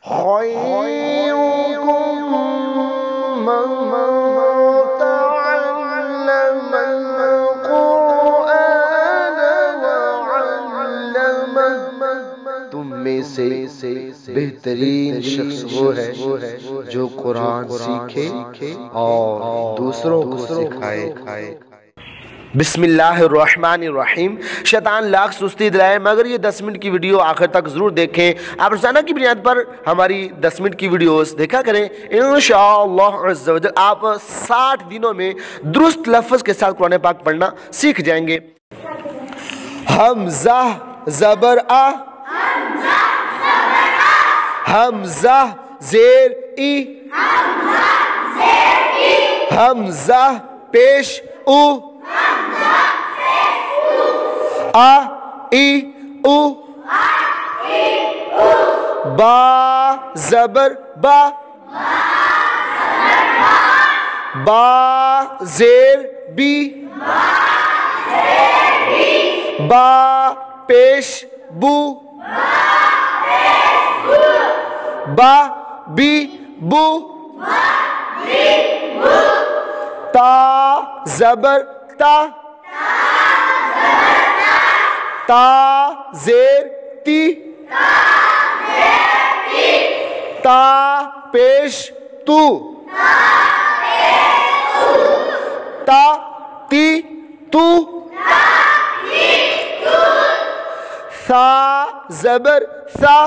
खैरुकुम मन तअल्लम अल-कुरआन वअल्लमह। तुम में से बेहतरीन शख्स वो है जो कुरान सीखे और दूसरों को सिखाए। बिस्मिल्लाहिर्रहमानिर्रहीम। शैतान लाख सुस्ती दिलाए, मगर ये 10 मिनट की वीडियो आखिर तक ज़रूर देखें। आप रोज़ाना की बुनियाद पर हमारी 10 मिनट की वीडियोस देखा करें। इंशाअल्लाह अज़्ज़ व जल आप 60 दिनों में दुरुस्त लफ्ज़ के साथ कुरान पाक पढ़ना सीख जाएंगे। हमज़ा ज़बर आ, हमज़ा ज़ेर ई, हमज़ा पेश उ, आ ई उ, बा ज़बर बा, बा ज़ेर बी, बा पेश बू, बा बी बू, ता ज़बर ता, ता ज़ेर ती, ता पेश तू, ता ती तू, सा ज़बर सा,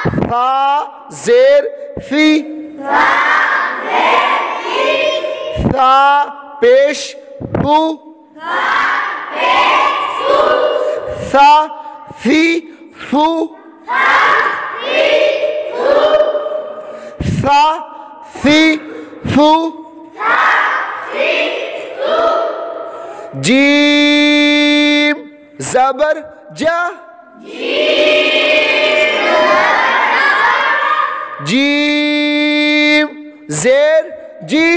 सा ज़ेर सी, सा पेश फू, सा सी फू, सा सी फू, जीम ज़बर जा, जीम ज़ेर जी,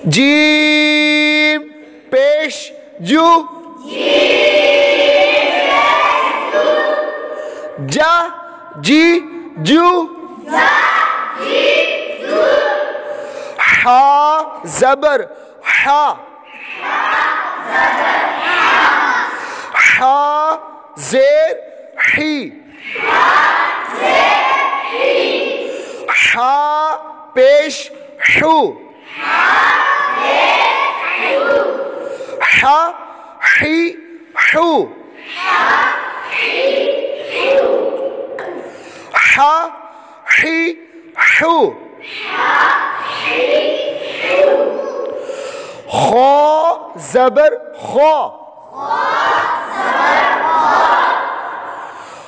जीम पेश जू, जा जी जू, हा ज़बर हा, हा ज़ेर ही, हा पेश हू, हा ही हू, हा ही हू, खो ज़बर खो,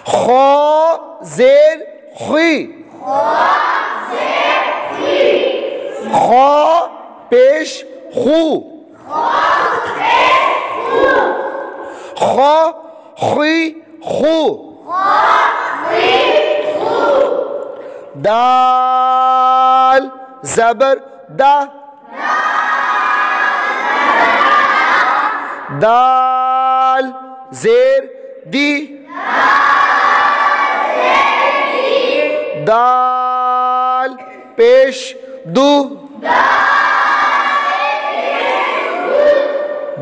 खो ज़ेर खुई, खो पेश खू, खो खुई खू, दाल ज़बर दा, दाल ज़ेर दी, दाल पेश दू,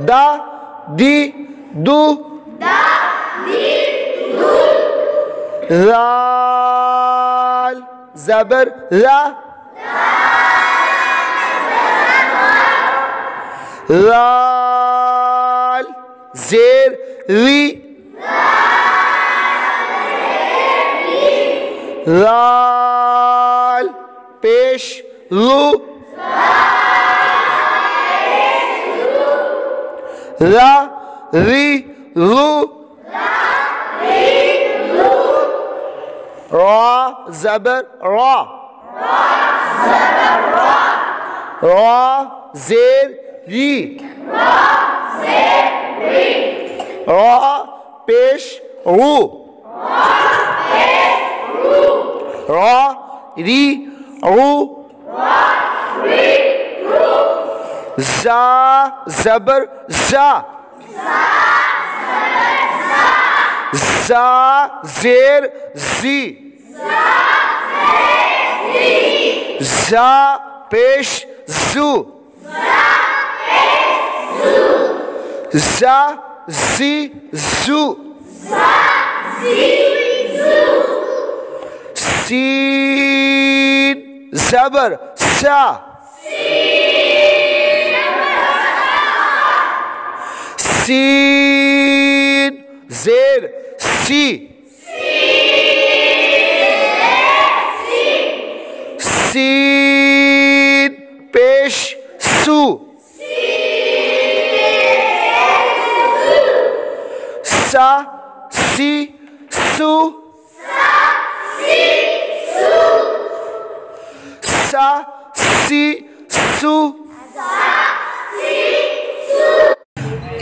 दा दी दू, राल ज़बर रा, राल ज़ेर री, राल पेश रू, रा री रू, रा ज़बर रा, रा ज़ेर री, रा पेश रू, रा री रू, जा ज़बर जा, जा जेर जी, जा पेश जू, जा जी जू, सीन जबर सा, सीन जेर सी, सीन पेश सू, सा सी सू, सा सी सू।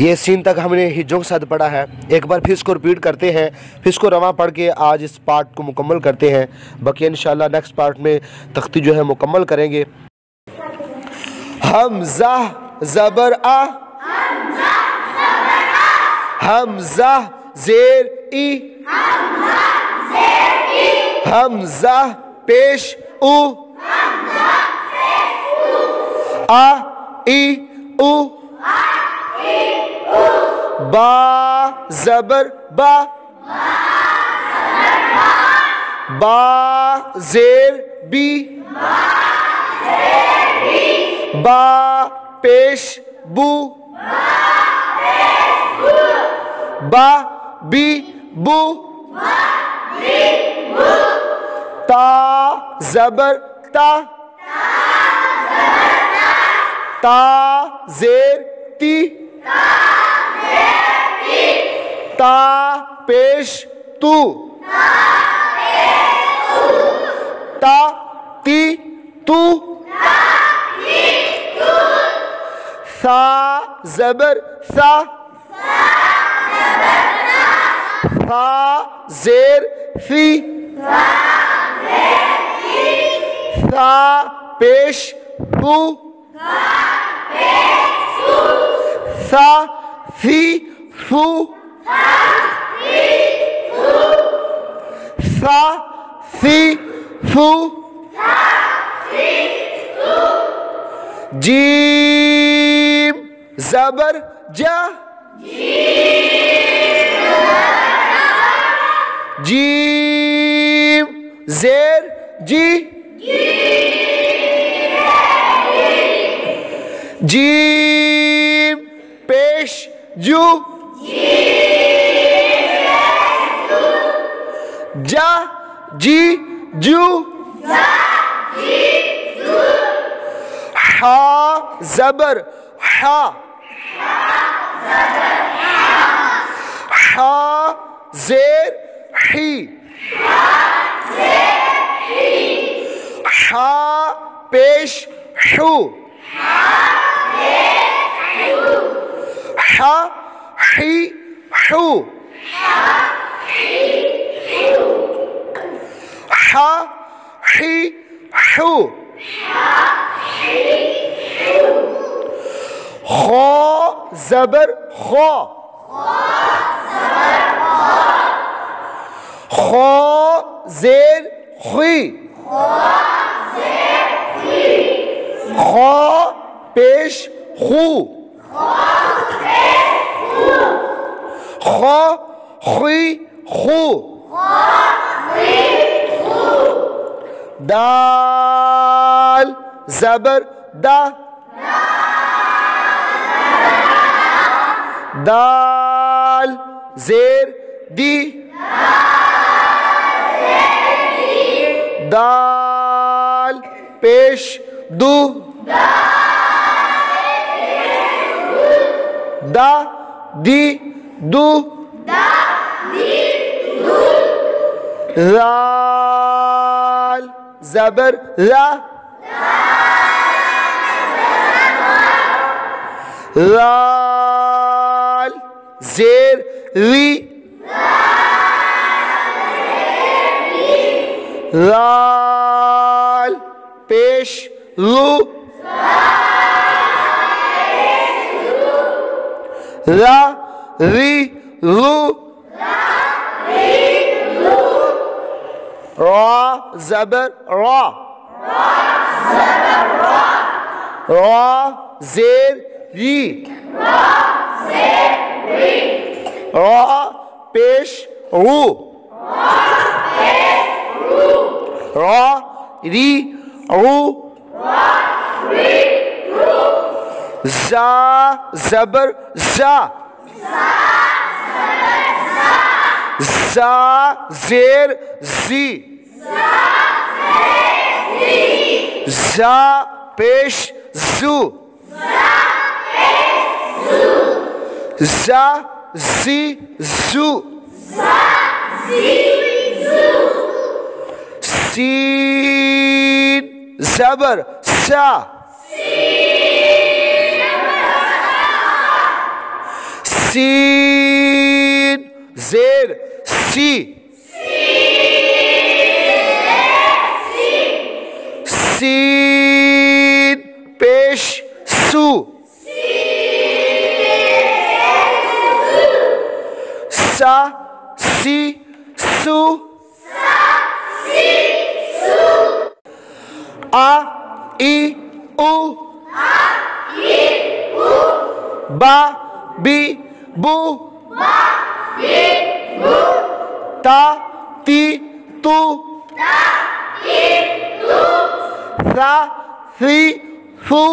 ये सीन तक हमने हिज्जों के साथ पढ़ा है। एक बार फिर इसको रिपीट करते हैं, फिर इसको रवा पढ़ के आज इस पार्ट को मुकम्मल करते हैं। बाकी इंशाल्लाह नेक्स्ट पार्ट में तख्ती जो है मुकम्मल करेंगे। हमजा ज़बर आ, हमजा जेर ई, हमजा पेश उ, आ ई उ, बा ज़बर बा, बा जेर बी, बा पेश बू, बा बी बू, ता ज़बर ता, ता जेर ती, ता पेश तू, ता ती तू, सा ज़बर सा, सा जेर फी, सा पेश फू, सा फी फू, सा फी फू, जीम ज़बर जा, जीम जेर जी, जीम पेश जू, जा जी जू, हा ज़बर हा, हा जेर ही, हा पेश हू, हा ही हू, हा ही हू, खो ज़बर खो, खो जेर खुई, खो पेश खू, खो खुई खू, दाल ज़बर दा, दाल जेर दी, दाल पेश दू, दा दी दू, राल ज़बर रा, राल जेर री, राल पेश रू, रा री रू, रा ज़बर रा, रा ज़ेर री, रा पेश रू, रा री रू, ज़ा ज़बर ज़ा, ज़ा ज़ेर ज़ी, ज़ा पेश ज़ू, ज़ा ज़ी ज़ू, सीन ज़बर सा, सीन ज़ेर सी, सीन पेश सू, सा सी सू, आ ई उ, बा बी बू, ता ती तू, रा थी फू,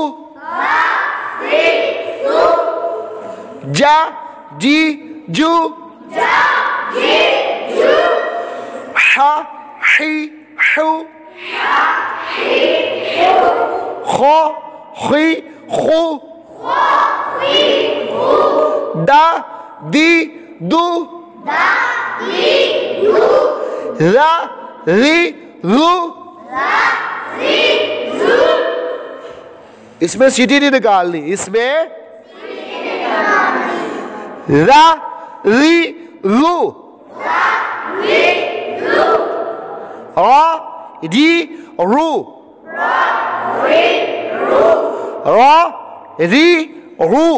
जा जी जू, हा ही हू, खो खी खू, दा दी दू, रा री रू, इसमें सीटी नहीं निकालनी, इसमें रा री रू, रा री रू, रा री रू,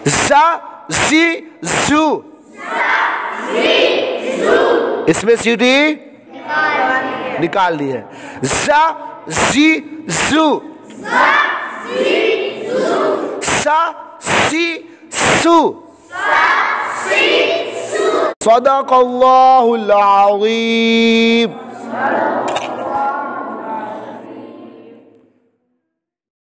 ज़ा ज़ी ज़ू, इसमें सीटी निकाल दी है। ज़ा ज़ी ज़ू, सा सी सू, सदक़ल्लाहुल अज़ीम।